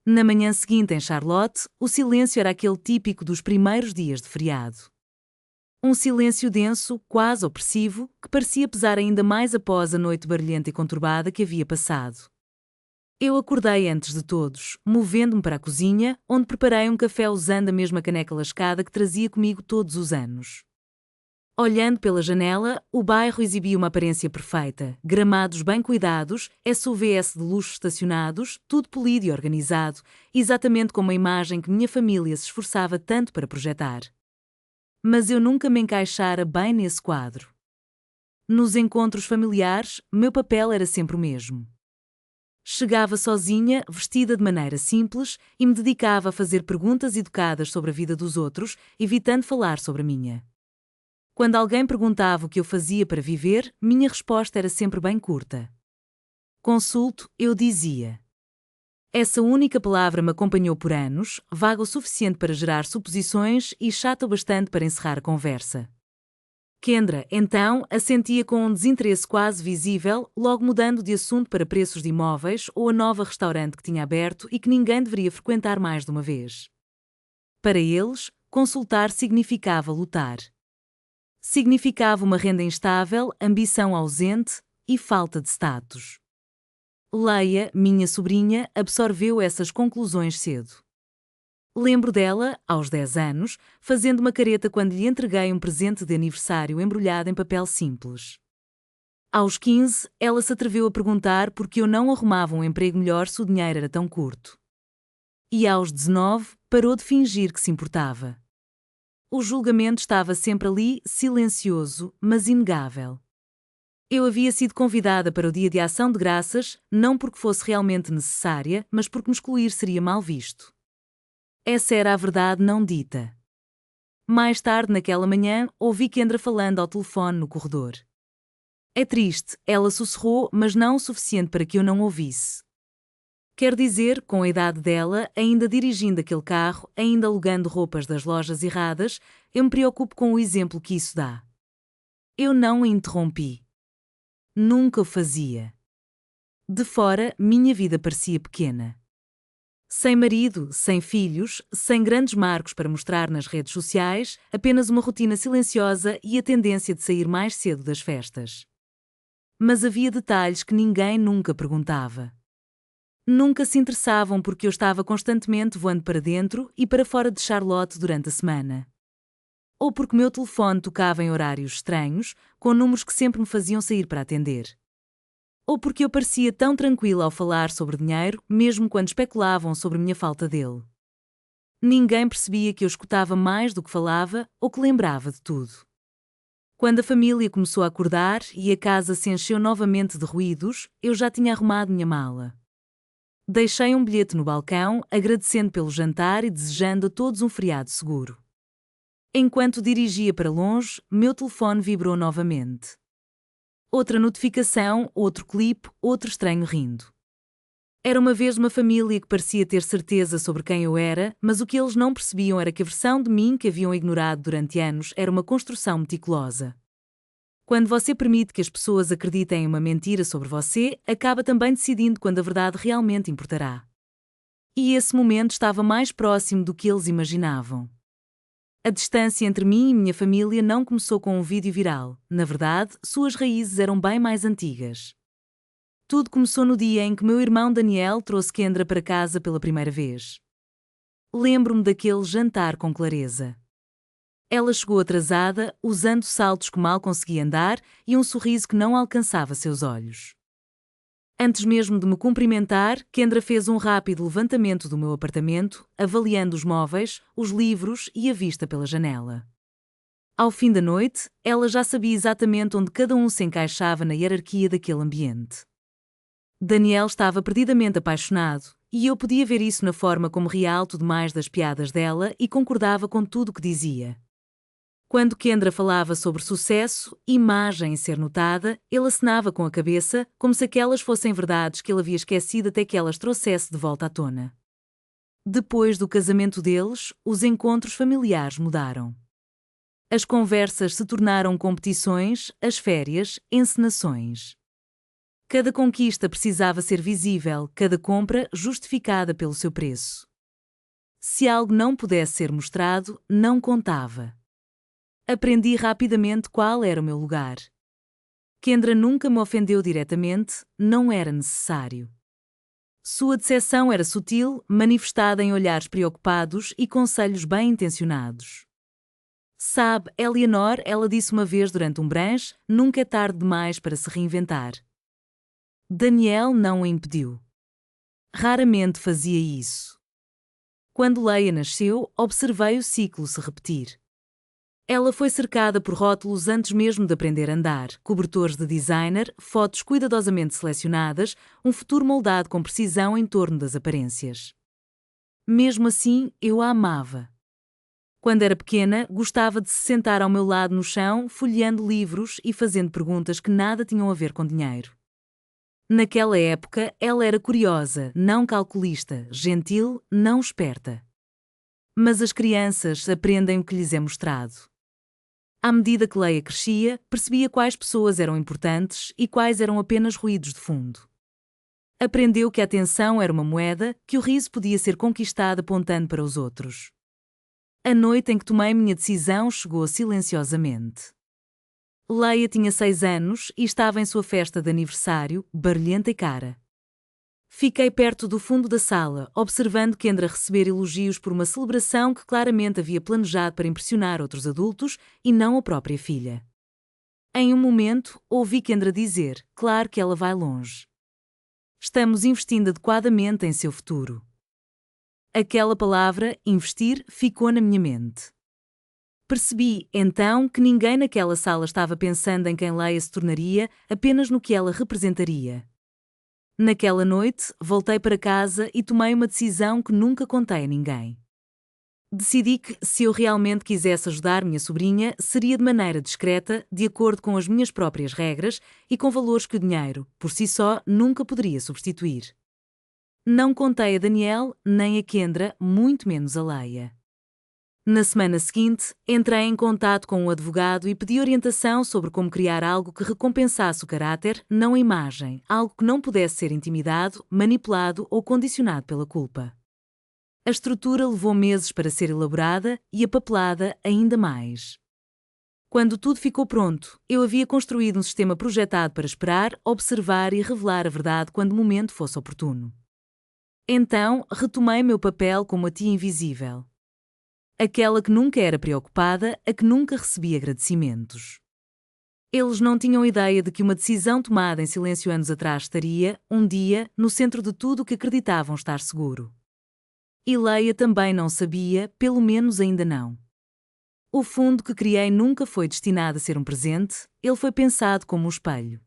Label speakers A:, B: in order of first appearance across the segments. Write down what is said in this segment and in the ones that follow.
A: Na manhã seguinte em Charlotte, o silêncio era aquele típico dos primeiros dias de feriado. Um silêncio denso, quase opressivo, que parecia pesar ainda mais após a noite barulhenta e conturbada que havia passado. Eu acordei antes de todos, movendo-me para a cozinha, onde preparei um café usando a mesma caneca lascada que trazia comigo todos os anos. Olhando pela janela, o bairro exibia uma aparência perfeita, gramados bem cuidados, SUVs de luxo estacionados, tudo polido e organizado, exatamente como a imagem que minha família se esforçava tanto para projetar. Mas eu nunca me encaixara bem nesse quadro. Nos encontros familiares, meu papel era sempre o mesmo. Chegava sozinha, vestida de maneira simples, e me dedicava a fazer perguntas educadas sobre a vida dos outros, evitando falar sobre a minha. Quando alguém perguntava o que eu fazia para viver, minha resposta era sempre bem curta. Consulto, eu dizia. Essa única palavra me acompanhou por anos, vaga o suficiente para gerar suposições e chata o bastante para encerrar a conversa. Kendra, então, assentia com um desinteresse quase visível, logo mudando de assunto para preços de imóveis ou a nova restaurante que tinha aberto e que ninguém deveria frequentar mais de uma vez. Para eles, consultar significava lutar. Significava uma renda instável, ambição ausente e falta de status. Leia, minha sobrinha, absorveu essas conclusões cedo. Lembro dela, aos 10 anos, fazendo uma careta quando lhe entreguei um presente de aniversário embrulhado em papel simples. Aos 15, ela se atreveu a perguntar por que eu não arrumava um emprego melhor se o dinheiro era tão curto. E aos 19, parou de fingir que se importava. O julgamento estava sempre ali, silencioso, mas inegável. Eu havia sido convidada para o Dia de Ação de Graças, não porque fosse realmente necessária, mas porque me excluir seria mal visto. Essa era a verdade não dita. Mais tarde naquela manhã, ouvi Kendra falando ao telefone no corredor. É triste, ela sussurrou, mas não o suficiente para que eu não ouvisse. Quer dizer, com a idade dela, ainda dirigindo aquele carro, ainda alugando roupas das lojas erradas, eu me preocupo com o exemplo que isso dá. Eu não a interrompi. Nunca o fazia. De fora, minha vida parecia pequena. Sem marido, sem filhos, sem grandes marcos para mostrar nas redes sociais, apenas uma rotina silenciosa e a tendência de sair mais cedo das festas. Mas havia detalhes que ninguém nunca perguntava. Nunca se interessavam porque eu estava constantemente voando para dentro e para fora de Charlotte durante a semana. Ou porque meu telefone tocava em horários estranhos, com números que sempre me faziam sair para atender. Ou porque eu parecia tão tranquila ao falar sobre dinheiro, mesmo quando especulavam sobre minha falta dele. Ninguém percebia que eu escutava mais do que falava ou que lembrava de tudo. Quando a família começou a acordar e a casa se encheu novamente de ruídos, eu já tinha arrumado minha mala. Deixei um bilhete no balcão, agradecendo pelo jantar e desejando a todos um feriado seguro. Enquanto dirigia para longe, meu telefone vibrou novamente. Outra notificação, outro clipe, outro estranho rindo. Era uma vez uma família que parecia ter certeza sobre quem eu era, mas o que eles não percebiam era que a versão de mim que haviam ignorado durante anos era uma construção meticulosa. Quando você permite que as pessoas acreditem em uma mentira sobre você, acaba também decidindo quando a verdade realmente importará. E esse momento estava mais próximo do que eles imaginavam. A distância entre mim e minha família não começou com um vídeo viral. Na verdade, suas raízes eram bem mais antigas. Tudo começou no dia em que meu irmão Daniel trouxe Kendra para casa pela primeira vez. Lembro-me daquele jantar com clareza. Ela chegou atrasada, usando saltos que mal conseguia andar e um sorriso que não alcançava seus olhos. Antes mesmo de me cumprimentar, Kendra fez um rápido levantamento do meu apartamento, avaliando os móveis, os livros e a vista pela janela. Ao fim da noite, ela já sabia exatamente onde cada um se encaixava na hierarquia daquele ambiente. Daniel estava perdidamente apaixonado, e eu podia ver isso na forma como ria alto demais das piadas dela e concordava com tudo o que dizia. Quando Kendra falava sobre sucesso, imagem e ser notada, ele acenava com a cabeça, como se aquelas fossem verdades que ele havia esquecido até que elas trouxesse de volta à tona. Depois do casamento deles, os encontros familiares mudaram. As conversas se tornaram competições, as férias, encenações. Cada conquista precisava ser visível, cada compra justificada pelo seu preço. Se algo não pudesse ser mostrado, não contava. Aprendi rapidamente qual era o meu lugar. Kendra nunca me ofendeu diretamente, não era necessário. Sua decepção era sutil, manifestada em olhares preocupados e conselhos bem-intencionados. Sabe, Eleanor, ela disse uma vez durante um brunch, nunca é tarde demais para se reinventar. Daniel não o impediu. Raramente fazia isso. Quando Leia nasceu, observei o ciclo se repetir. Ela foi cercada por rótulos antes mesmo de aprender a andar, cobertores de designer, fotos cuidadosamente selecionadas, um futuro moldado com precisão em torno das aparências. Mesmo assim, eu a amava. Quando era pequena, gostava de se sentar ao meu lado no chão, folheando livros e fazendo perguntas que nada tinham a ver com dinheiro. Naquela época, ela era curiosa, não calculista, gentil, não esperta. Mas as crianças aprendem o que lhes é mostrado. À medida que Leia crescia, percebia quais pessoas eram importantes e quais eram apenas ruídos de fundo. Aprendeu que a atenção era uma moeda, que o riso podia ser conquistado apontando para os outros. A noite em que tomei minha decisão chegou silenciosamente. Leia tinha 6 anos e estava em sua festa de aniversário, barulhenta e cara. Fiquei perto do fundo da sala, observando Kendra receber elogios por uma celebração que claramente havia planejado para impressionar outros adultos e não a própria filha. Em um momento, ouvi Kendra dizer, claro que ela vai longe. Estamos investindo adequadamente em seu futuro. Aquela palavra, investir, ficou na minha mente. Percebi, então, que ninguém naquela sala estava pensando em quem Leia se tornaria, apenas no que ela representaria. Naquela noite, voltei para casa e tomei uma decisão que nunca contei a ninguém. Decidi que, se eu realmente quisesse ajudar minha sobrinha, seria de maneira discreta, de acordo com as minhas próprias regras e com valores que o dinheiro, por si só, nunca poderia substituir. Não contei a Daniel, nem a Kendra, muito menos a Leia. Na semana seguinte, entrei em contato com um advogado e pedi orientação sobre como criar algo que recompensasse o caráter, não a imagem, algo que não pudesse ser intimidado, manipulado ou condicionado pela culpa. A estrutura levou meses para ser elaborada e a papelada ainda mais. Quando tudo ficou pronto, eu havia construído um sistema projetado para esperar, observar e revelar a verdade quando o momento fosse oportuno. Então, retomei meu papel como a tia invisível. Aquela que nunca era preocupada, a que nunca recebia agradecimentos. Eles não tinham ideia de que uma decisão tomada em silêncio anos atrás estaria, um dia, no centro de tudo o que acreditavam estar seguro. E Leia também não sabia, pelo menos ainda não. O fundo que criei nunca foi destinado a ser um presente, ele foi pensado como um espelho.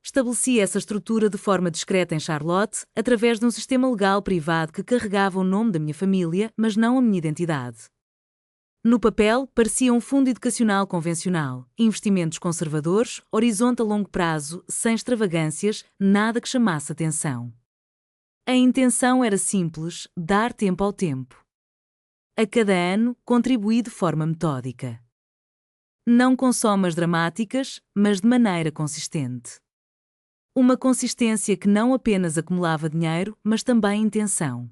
A: Estabeleci essa estrutura de forma discreta em Charlotte, através de um sistema legal privado que carregava o nome da minha família, mas não a minha identidade. No papel, parecia um fundo educacional convencional, investimentos conservadores, horizonte a longo prazo, sem extravagâncias, nada que chamasse atenção. A intenção era simples, dar tempo ao tempo. A cada ano, contribuí de forma metódica. Não com somas dramáticas, mas de maneira consistente. Uma consistência que não apenas acumulava dinheiro, mas também intenção.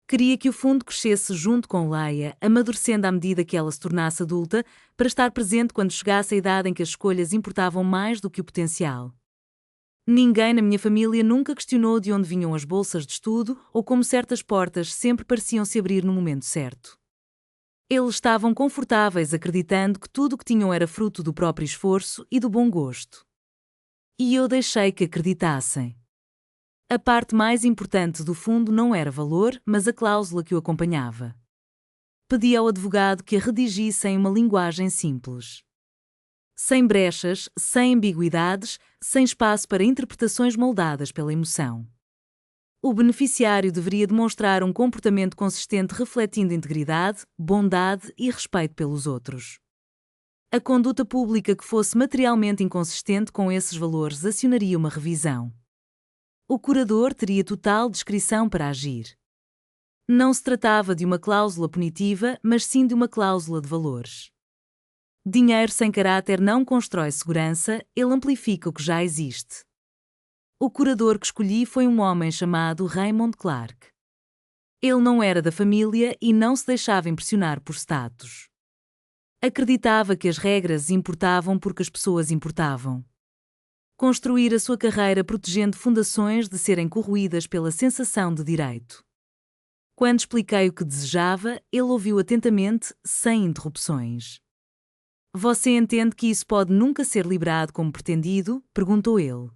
A: Queria que o fundo crescesse junto com Leia, amadurecendo à medida que ela se tornasse adulta, para estar presente quando chegasse a idade em que as escolhas importavam mais do que o potencial. Ninguém na minha família nunca questionou de onde vinham as bolsas de estudo ou como certas portas sempre pareciam se abrir no momento certo. Eles estavam confortáveis acreditando que tudo o que tinham era fruto do próprio esforço e do bom gosto. E eu deixei que acreditassem. A parte mais importante do fundo não era valor, mas a cláusula que o acompanhava. Pedi ao advogado que a redigisse em uma linguagem simples. Sem brechas, sem ambiguidades, sem espaço para interpretações moldadas pela emoção. O beneficiário deveria demonstrar um comportamento consistente refletindo integridade, bondade e respeito pelos outros. A conduta pública que fosse materialmente inconsistente com esses valores acionaria uma revisão. O curador teria total discrição para agir. Não se tratava de uma cláusula punitiva, mas sim de uma cláusula de valores. Dinheiro sem caráter não constrói segurança, ele amplifica o que já existe. O curador que escolhi foi um homem chamado Raymond Clark. Ele não era da família e não se deixava impressionar por status. Acreditava que as regras importavam porque as pessoas importavam. Construir a sua carreira protegendo fundações de serem corroídas pela sensação de direito. Quando expliquei o que desejava, ele ouviu atentamente, sem interrupções. Você entende que isso pode nunca ser liberado como pretendido? Perguntou ele.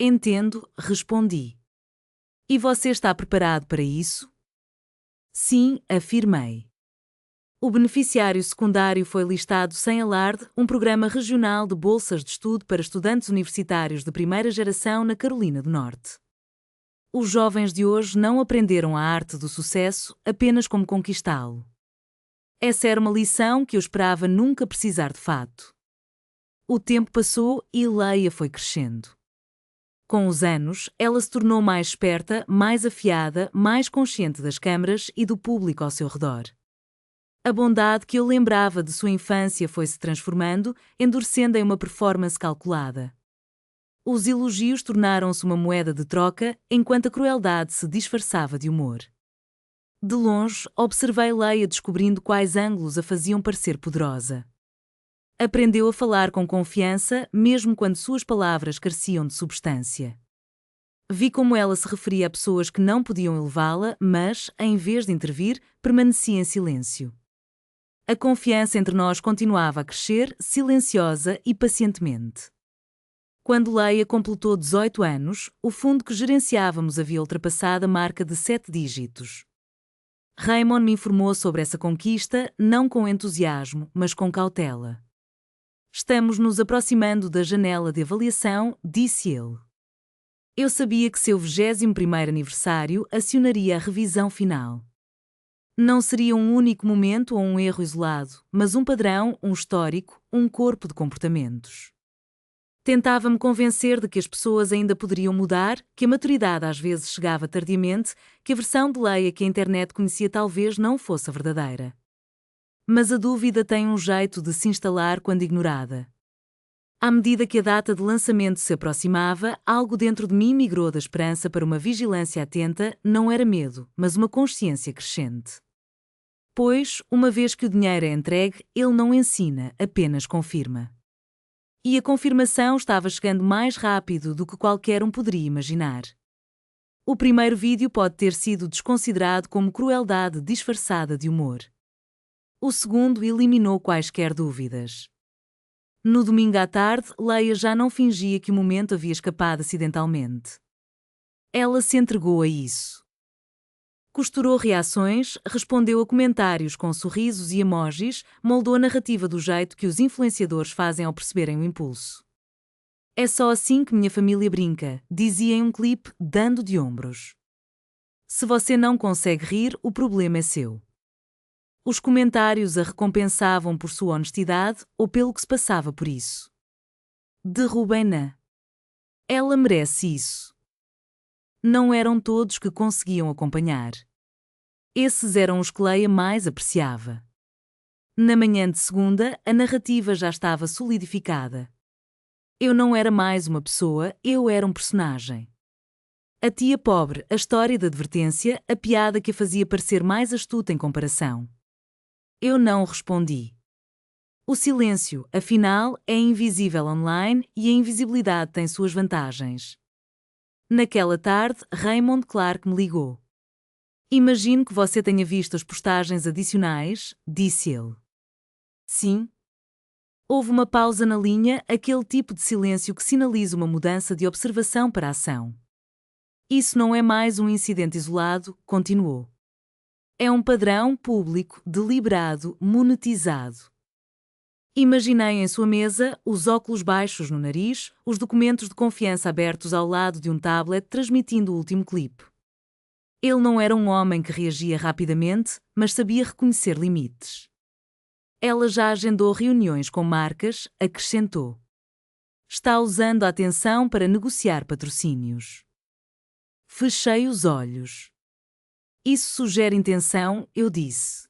A: Entendo, respondi. E você está preparado para isso? Sim, afirmei. O beneficiário secundário foi listado sem alarde, um programa regional de bolsas de estudo para estudantes universitários de primeira geração na Carolina do Norte. Os jovens de hoje não aprenderam a arte do sucesso apenas como conquistá-lo. Essa era uma lição que eu esperava nunca precisar de fato. O tempo passou e Leia foi crescendo. Com os anos, ela se tornou mais esperta, mais afiada, mais consciente das câmaras e do público ao seu redor. A bondade que eu lembrava de sua infância foi se transformando, endurecendo em uma performance calculada. Os elogios tornaram-se uma moeda de troca, enquanto a crueldade se disfarçava de humor. De longe, observei Leia descobrindo quais ângulos a faziam parecer poderosa. Aprendeu a falar com confiança, mesmo quando suas palavras careciam de substância. Vi como ela se referia a pessoas que não podiam elevá-la, mas, em vez de intervir, permanecia em silêncio. A confiança entre nós continuava a crescer, silenciosa e pacientemente. Quando Leia completou 18 anos, o fundo que gerenciávamos havia ultrapassado a marca de 7 dígitos. Raymond me informou sobre essa conquista, não com entusiasmo, mas com cautela. Estamos nos aproximando da janela de avaliação, disse ele. Eu sabia que seu 21º aniversário acionaria a revisão final. Não seria um único momento ou um erro isolado, mas um padrão, um histórico, um corpo de comportamentos. Tentava-me convencer de que as pessoas ainda poderiam mudar, que a maturidade às vezes chegava tardiamente, que a versão de Leia que a internet conhecia talvez não fosse a verdadeira. Mas a dúvida tem um jeito de se instalar quando ignorada. À medida que a data de lançamento se aproximava, algo dentro de mim migrou da esperança para uma vigilância atenta, não era medo, mas uma consciência crescente. Pois, uma vez que o dinheiro é entregue, ele não ensina, apenas confirma. E a confirmação estava chegando mais rápido do que qualquer um poderia imaginar. O primeiro vídeo pode ter sido desconsiderado como crueldade disfarçada de humor. O segundo eliminou quaisquer dúvidas. No domingo à tarde, Leia já não fingia que o momento havia escapado acidentalmente. Ela se entregou a isso. Costurou reações, respondeu a comentários com sorrisos e emojis, moldou a narrativa do jeito que os influenciadores fazem ao perceberem o impulso. É só assim que minha família brinca, dizia em um clipe, dando de ombros. Se você não consegue rir, o problema é seu. Os comentários a recompensavam por sua honestidade ou pelo que se passava por isso. Derrubem-na. Ela merece isso. Não eram todos que conseguiam acompanhar. Esses eram os que Leia mais apreciava. Na manhã de segunda, a narrativa já estava solidificada. Eu não era mais uma pessoa, eu era um personagem. A tia pobre, a história da advertência, a piada que a fazia parecer mais astuta em comparação. Eu não respondi. O silêncio, afinal, é invisível online e a invisibilidade tem suas vantagens. Naquela tarde, Raymond Clark me ligou. Imagino que você tenha visto as postagens adicionais, disse ele. Sim. Houve uma pausa na linha, aquele tipo de silêncio que sinaliza uma mudança de observação para a ação. Isso não é mais um incidente isolado, continuou. É um padrão público, deliberado, monetizado. Imaginei em sua mesa os óculos baixos no nariz, os documentos de confiança abertos ao lado de um tablet transmitindo o último clipe. Ele não era um homem que reagia rapidamente, mas sabia reconhecer limites. Ela já agendou reuniões com marcas, acrescentou. Está usando a atenção para negociar patrocínios. Fechei os olhos. Isso sugere intenção, eu disse.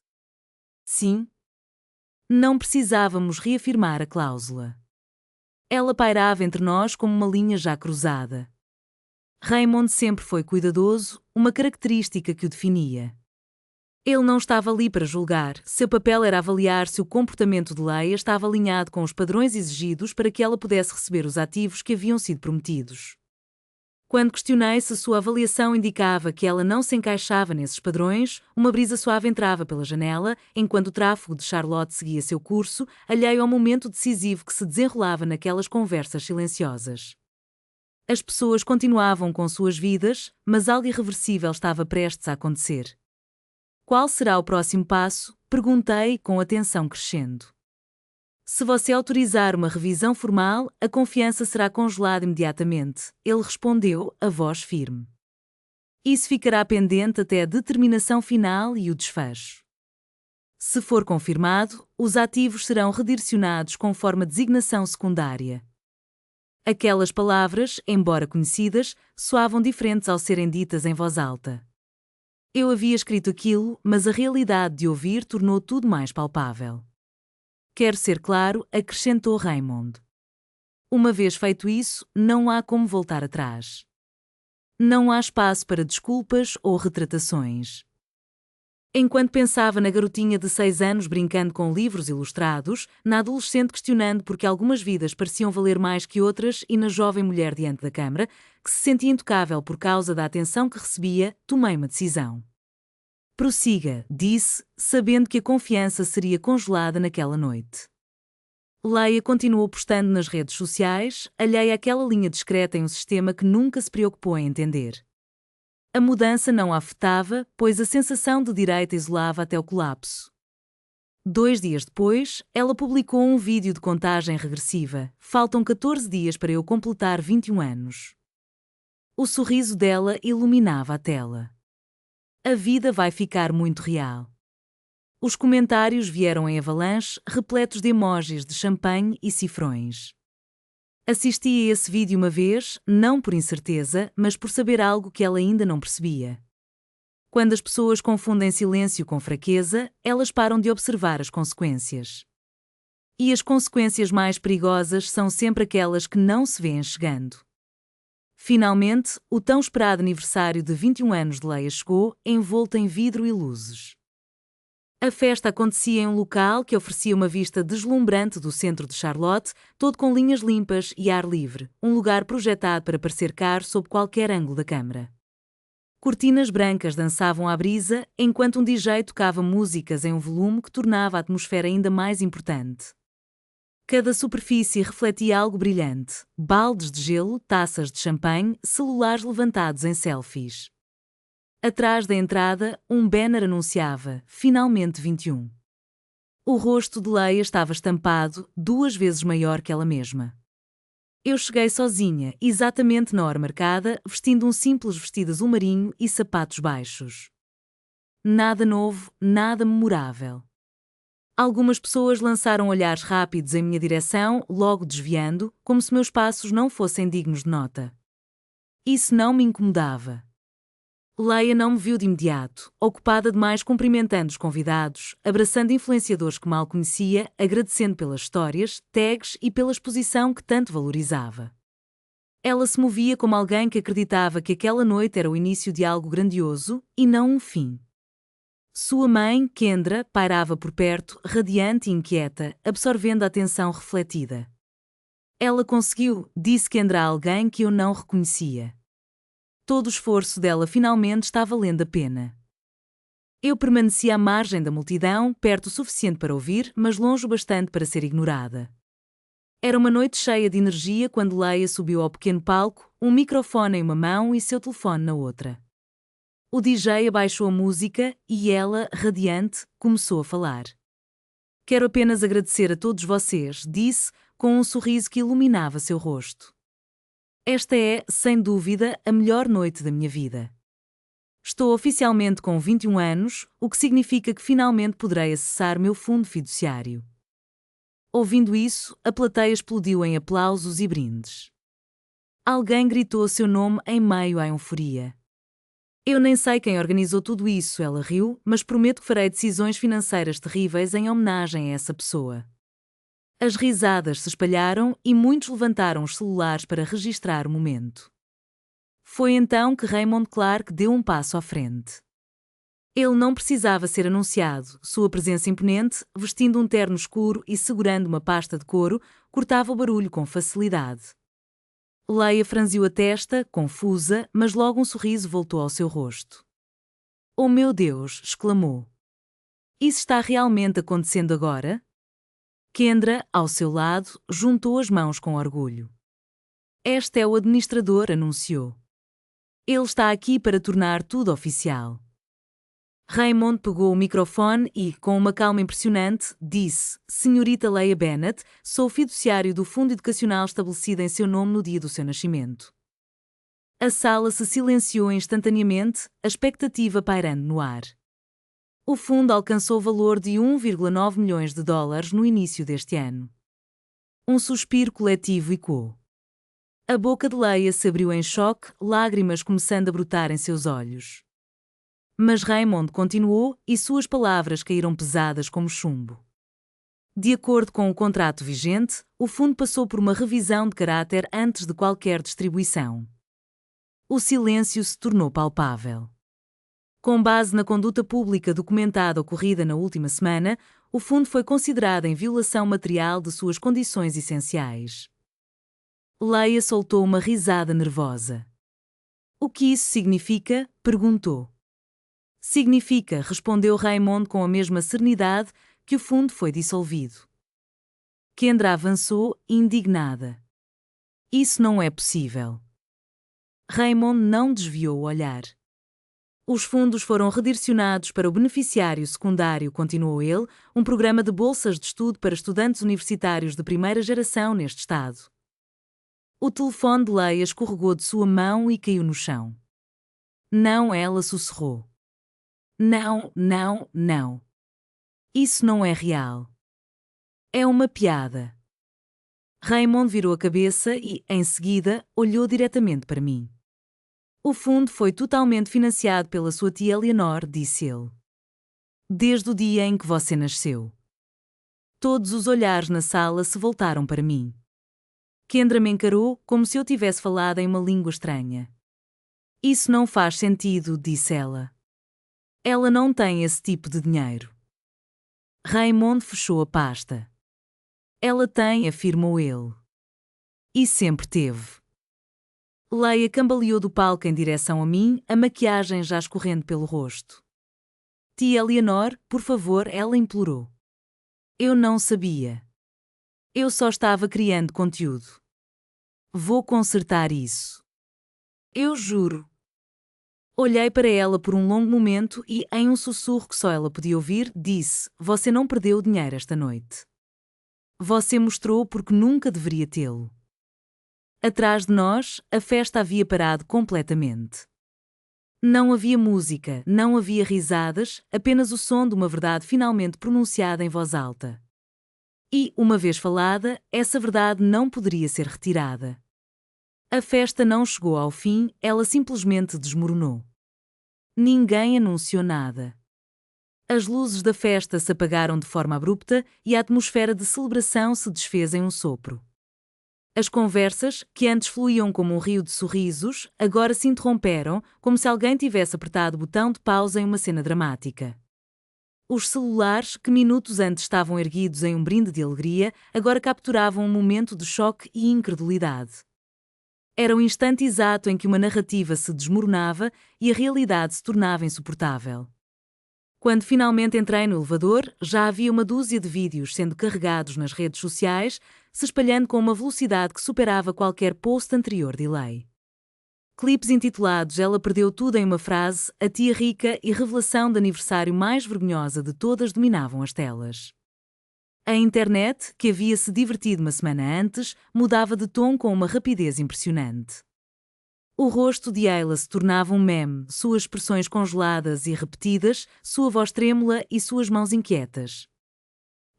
A: Sim. Não precisávamos reafirmar a cláusula. Ela pairava entre nós como uma linha já cruzada. Raymond sempre foi cuidadoso, uma característica que o definia. Ele não estava ali para julgar, seu papel era avaliar se o comportamento de Leia estava alinhado com os padrões exigidos para que ela pudesse receber os ativos que haviam sido prometidos. Quando questionei se sua avaliação indicava que ela não se encaixava nesses padrões, uma brisa suave entrava pela janela, enquanto o tráfego de Charlotte seguia seu curso, alheio ao momento decisivo que se desenrolava naquelas conversas silenciosas. As pessoas continuavam com suas vidas, mas algo irreversível estava prestes a acontecer. Qual será o próximo passo? Perguntei com atenção crescendo. Se você autorizar uma revisão formal, a confiança será congelada imediatamente, ele respondeu, a voz firme. Isso ficará pendente até a determinação final e o desfecho. Se for confirmado, os ativos serão redirecionados conforme a designação secundária. Aquelas palavras, embora conhecidas, soavam diferentes ao serem ditas em voz alta. Eu havia escrito aquilo, mas a realidade de ouvir tornou tudo mais palpável. Quero ser claro, acrescentou Raymond. Uma vez feito isso, não há como voltar atrás. Não há espaço para desculpas ou retratações. Enquanto pensava na garotinha de 6 anos brincando com livros ilustrados, na adolescente questionando porque algumas vidas pareciam valer mais que outras e na jovem mulher diante da câmara, que se sentia intocável por causa da atenção que recebia, tomei uma decisão. Prossiga, disse, sabendo que a confiança seria congelada naquela noite. Leia continuou postando nas redes sociais, alheia àquela linha discreta em um sistema que nunca se preocupou em entender. A mudança não a afetava, pois a sensação de direita isolava até o colapso. 2 dias depois, ela publicou um vídeo de contagem regressiva. Faltam 14 dias para eu completar 21 anos. O sorriso dela iluminava a tela. A vida vai ficar muito real. Os comentários vieram em avalanche, repletos de emojis de champanhe e cifrões. Assisti a esse vídeo uma vez, não por incerteza, mas por saber algo que ela ainda não percebia. Quando as pessoas confundem silêncio com fraqueza, elas param de observar as consequências. E as consequências mais perigosas são sempre aquelas que não se vêem chegando. Finalmente, o tão esperado aniversário de 21 anos de Leia chegou, envolto em vidro e luzes. A festa acontecia em um local que oferecia uma vista deslumbrante do centro de Charlotte, todo com linhas limpas e ar livre, um lugar projetado para parecer caro sob qualquer ângulo da câmara. Cortinas brancas dançavam à brisa, enquanto um DJ tocava músicas em um volume que tornava a atmosfera ainda mais importante. Cada superfície refletia algo brilhante: baldes de gelo, taças de champanhe, celulares levantados em selfies. Atrás da entrada, um banner anunciava, finalmente 21. O rosto de Leia estava estampado, 2 vezes maior que ela mesma. Eu cheguei sozinha, exatamente na hora marcada, vestindo um simples vestido azul marinho e sapatos baixos. Nada novo, nada memorável. Algumas pessoas lançaram olhares rápidos em minha direção, logo desviando, como se meus passos não fossem dignos de nota. Isso não me incomodava. Leia não me viu de imediato, ocupada demais cumprimentando os convidados, abraçando influenciadores que mal conhecia, agradecendo pelas histórias, tags e pela exposição que tanto valorizava. Ela se movia como alguém que acreditava que aquela noite era o início de algo grandioso, e não um fim. Sua mãe, Kendra, pairava por perto, radiante e inquieta, absorvendo a atenção refletida. Ela conseguiu, disse Kendra a alguém que eu não reconhecia. Todo o esforço dela finalmente está valendo a pena. Eu permaneci à margem da multidão, perto o suficiente para ouvir, mas longe o bastante para ser ignorada. Era uma noite cheia de energia quando Leia subiu ao pequeno palco, um microfone em uma mão e seu telefone na outra. O DJ abaixou a música e ela, radiante, começou a falar. Quero apenas agradecer a todos vocês, disse, com um sorriso que iluminava seu rosto. Esta é, sem dúvida, a melhor noite da minha vida. Estou oficialmente com 21 anos, o que significa que finalmente poderei acessar meu fundo fiduciário. Ouvindo isso, a plateia explodiu em aplausos e brindes. Alguém gritou seu nome em meio à euforia. Eu nem sei quem organizou tudo isso, ela riu, mas prometo que farei decisões financeiras terríveis em homenagem a essa pessoa. As risadas se espalharam e muitos levantaram os celulares para registrar o momento. Foi então que Raymond Clark deu um passo à frente. Ele não precisava ser anunciado, sua presença imponente, vestindo um terno escuro e segurando uma pasta de couro, cortava o barulho com facilidade. Leia franziu a testa, confusa, mas logo um sorriso voltou ao seu rosto. "Oh meu Deus!" exclamou. "Isso está realmente acontecendo agora?" Kendra, ao seu lado, juntou as mãos com orgulho. "Este é o administrador", anunciou. "Ele está aqui para tornar tudo oficial." Raymond pegou o microfone e, com uma calma impressionante, disse: "Senhorita Leia Bennett, sou fiduciário do fundo educacional estabelecido em seu nome no dia do seu nascimento." A sala se silenciou instantaneamente, a expectativa pairando no ar. O fundo alcançou o valor de 1,9 milhões de dólares no início deste ano. Um suspiro coletivo ecoou. A boca de Leia se abriu em choque, lágrimas começando a brotar em seus olhos. Mas Raymond continuou e suas palavras caíram pesadas como chumbo. De acordo com o contrato vigente, o fundo passou por uma revisão de caráter antes de qualquer distribuição. O silêncio se tornou palpável. Com base na conduta pública documentada ocorrida na última semana, o fundo foi considerado em violação material de suas condições essenciais. Leia soltou uma risada nervosa. "O que isso significa?" perguntou. "Significa", respondeu Raymond com a mesma serenidade, "que o fundo foi dissolvido." Kendra avançou, indignada. "Isso não é possível." Raymond não desviou o olhar. "Os fundos foram redirecionados para o beneficiário secundário", continuou ele, "um programa de bolsas de estudo para estudantes universitários de primeira geração neste estado." O telefone de Leia escorregou de sua mão e caiu no chão. "Não", ela sussurrou. "Não, não, não. Isso não é real. É uma piada." Raymond virou a cabeça e, em seguida, olhou diretamente para mim. "O fundo foi totalmente financiado pela sua tia Eleanor", disse ele. "Desde o dia em que você nasceu." Todos os olhares na sala se voltaram para mim. Kendra me encarou como se eu tivesse falado em uma língua estranha. "Isso não faz sentido", disse ela. "Ela não tem esse tipo de dinheiro." Raymond fechou a pasta. "Ela tem", afirmou ele. "E sempre teve." Leia cambaleou do palco em direção a mim, a maquiagem já escorrendo pelo rosto. "Tia Eleanor, por favor", ela implorou. "Eu não sabia. Eu só estava criando conteúdo. Vou consertar isso. Eu juro." Olhei para ela por um longo momento e, em um sussurro que só ela podia ouvir, disse: "Você não perdeu o dinheiro esta noite. Você mostrou porque nunca deveria tê-lo." Atrás de nós, a festa havia parado completamente. Não havia música, não havia risadas, apenas o som de uma verdade finalmente pronunciada em voz alta. E, uma vez falada, essa verdade não poderia ser retirada. A festa não chegou ao fim, ela simplesmente desmoronou. Ninguém anunciou nada. As luzes da festa se apagaram de forma abrupta e a atmosfera de celebração se desfez em um sopro. As conversas, que antes fluíam como um rio de sorrisos, agora se interromperam, como se alguém tivesse apertado o botão de pausa em uma cena dramática. Os celulares, que minutos antes estavam erguidos em um brinde de alegria, agora capturavam um momento de choque e incredulidade. Era o instante exato em que uma narrativa se desmoronava e a realidade se tornava insuportável. Quando finalmente entrei no elevador, já havia uma dúzia de vídeos sendo carregados nas redes sociais, se espalhando com uma velocidade que superava qualquer post anterior de delay. Clipes intitulados "Ela perdeu tudo em uma frase", "A tia rica" e "Revelação de aniversário mais vergonhosa de todas" dominavam as telas. A internet, que havia se divertido uma semana antes, mudava de tom com uma rapidez impressionante. O rosto de Ayla se tornava um meme, suas expressões congeladas e repetidas, sua voz trêmula e suas mãos inquietas.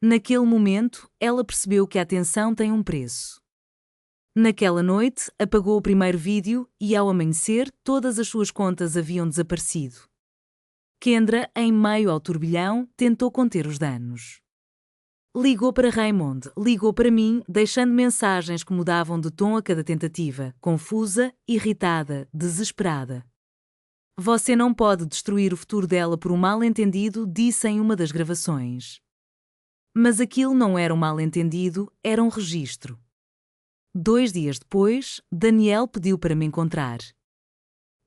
A: Naquele momento, ela percebeu que a atenção tem um preço. Naquela noite, apagou o primeiro vídeo e, ao amanhecer, todas as suas contas haviam desaparecido. Kendra, em meio ao turbilhão, tentou conter os danos. Ligou para Raymond, ligou para mim, deixando mensagens que mudavam de tom a cada tentativa, confusa, irritada, desesperada. Você não pode destruir o futuro dela por um mal-entendido, disse em uma das gravações. Mas aquilo não era um mal-entendido, era um registro. 2 dias depois, Daniel pediu para me encontrar.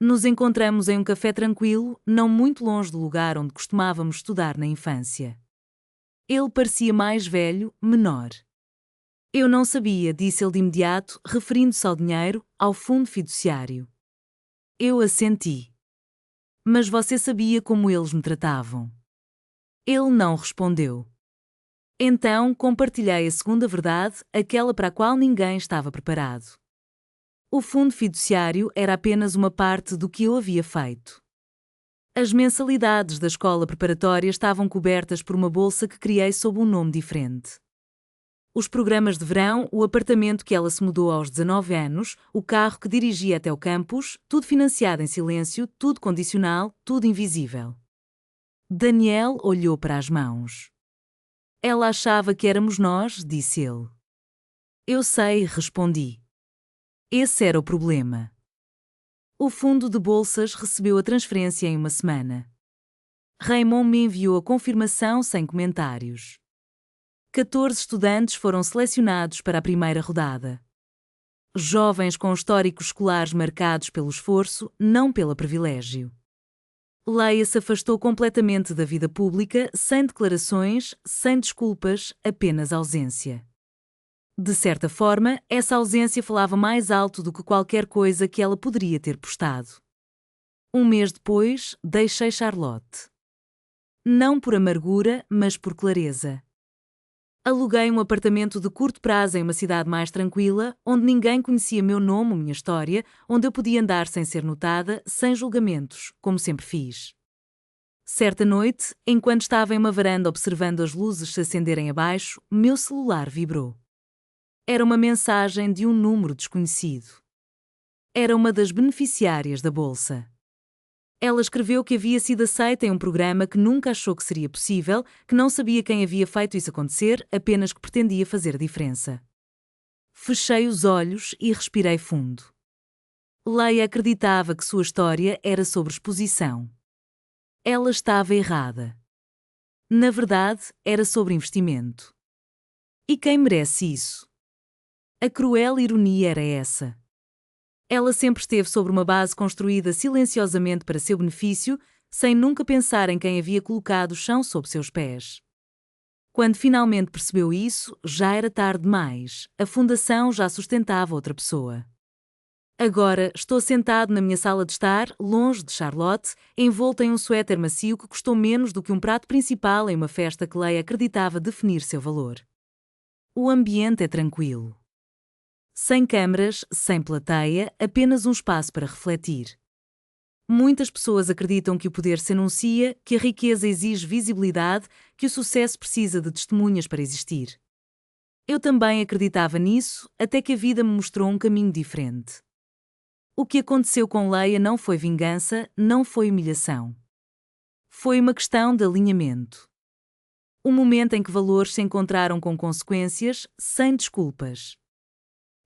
A: Nos encontramos em um café tranquilo, não muito longe do lugar onde costumávamos estudar na infância. Ele parecia mais velho, menor. Eu não sabia, disse ele de imediato, referindo-se ao dinheiro, ao fundo fiduciário. Eu assenti. Mas você sabia como eles me tratavam? Ele não respondeu. Então compartilhei a segunda verdade, aquela para a qual ninguém estava preparado. O fundo fiduciário era apenas uma parte do que eu havia feito. As mensalidades da escola preparatória estavam cobertas por uma bolsa que criei sob um nome diferente. Os programas de verão, o apartamento que ela se mudou aos 19 anos, o carro que dirigia até o campus, tudo financiado em silêncio, tudo condicional, tudo invisível. Daniel olhou para as mãos. Ela achava que éramos nós, disse ele. Eu sei, respondi. Esse era o problema. O fundo de bolsas recebeu a transferência em uma semana. Raymond me enviou a confirmação sem comentários. 14 estudantes foram selecionados para a primeira rodada. Jovens com históricos escolares marcados pelo esforço, não pelo privilégio. Leia se afastou completamente da vida pública, sem declarações, sem desculpas, apenas ausência. De certa forma, essa ausência falava mais alto do que qualquer coisa que ela poderia ter postado. Um mês depois, deixei Charlotte. Não por amargura, mas por clareza. Aluguei um apartamento de curto prazo em uma cidade mais tranquila, onde ninguém conhecia meu nome ou minha história, onde eu podia andar sem ser notada, sem julgamentos, como sempre fiz. Certa noite, enquanto estava em uma varanda observando as luzes se acenderem abaixo, meu celular vibrou. Era uma mensagem de um número desconhecido. Era uma das beneficiárias da bolsa. Ela escreveu que havia sido aceita em um programa que nunca achou que seria possível, que não sabia quem havia feito isso acontecer, apenas que pretendia fazer a diferença. Fechei os olhos e respirei fundo. Leia acreditava que sua história era sobre exposição. Ela estava errada. Na verdade, era sobre investimento. E quem merece isso? A cruel ironia era essa. Ela sempre esteve sobre uma base construída silenciosamente para seu benefício, sem nunca pensar em quem havia colocado o chão sob seus pés. Quando finalmente percebeu isso, já era tarde demais, a fundação já sustentava outra pessoa. Agora, estou sentado na minha sala de estar, longe de Charlotte, envolto em um suéter macio que custou menos do que um prato principal em uma festa que Leia acreditava definir seu valor. O ambiente é tranquilo. Sem câmaras, sem plateia, apenas um espaço para refletir. Muitas pessoas acreditam que o poder se anuncia, que a riqueza exige visibilidade, que o sucesso precisa de testemunhas para existir. Eu também acreditava nisso, até que a vida me mostrou um caminho diferente. O que aconteceu com Leia não foi vingança, não foi humilhação. Foi uma questão de alinhamento. Um momento em que valores se encontraram com consequências, sem desculpas.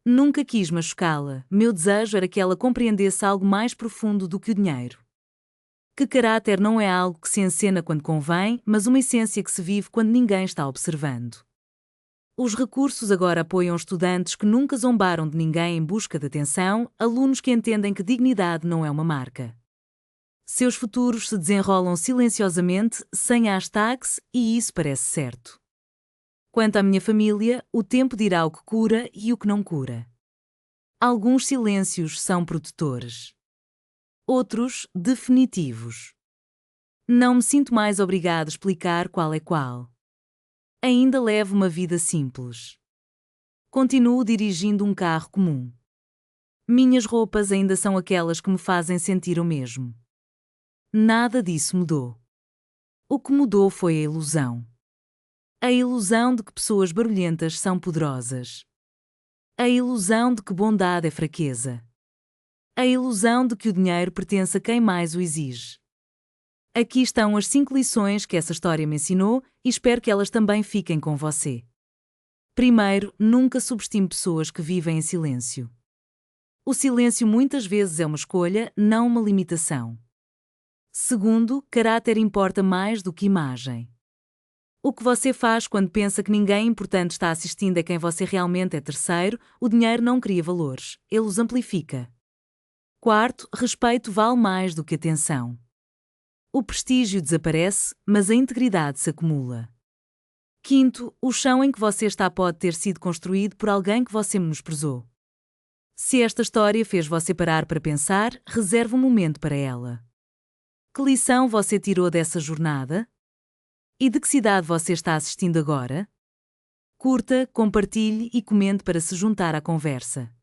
A: Nunca quis machucá-la, meu desejo era que ela compreendesse algo mais profundo do que o dinheiro. Que caráter não é algo que se encena quando convém, mas uma essência que se vive quando ninguém está observando. Os recursos agora apoiam estudantes que nunca zombaram de ninguém em busca de atenção, alunos que entendem que dignidade não é uma marca. Seus futuros se desenrolam silenciosamente, sem hashtags, e isso parece certo. Quanto à minha família, o tempo dirá o que cura e o que não cura. Alguns silêncios são protetores. Outros, definitivos. Não me sinto mais obrigado a explicar qual é qual. Ainda levo uma vida simples. Continuo dirigindo um carro comum. Minhas roupas ainda são aquelas que me fazem sentir o mesmo. Nada disso mudou. O que mudou foi a ilusão. A ilusão de que pessoas barulhentas são poderosas. A ilusão de que bondade é fraqueza. A ilusão de que o dinheiro pertence a quem mais o exige. Aqui estão as 5 lições que essa história me ensinou e espero que elas também fiquem com você. Primeiro, nunca subestime pessoas que vivem em silêncio. O silêncio muitas vezes é uma escolha, não uma limitação. Segundo, caráter importa mais do que imagem. O que você faz quando pensa que ninguém importante está assistindo é quem você realmente é. Terceiro, o dinheiro não cria valores, ele os amplifica. Quarto, respeito vale mais do que atenção. O prestígio desaparece, mas a integridade se acumula. Quinto, o chão em que você está pode ter sido construído por alguém que você menosprezou. Se esta história fez você parar para pensar, reserve um momento para ela. Que lição você tirou dessa jornada? E de que cidade você está assistindo agora? Curta, compartilhe e comente para se juntar à conversa.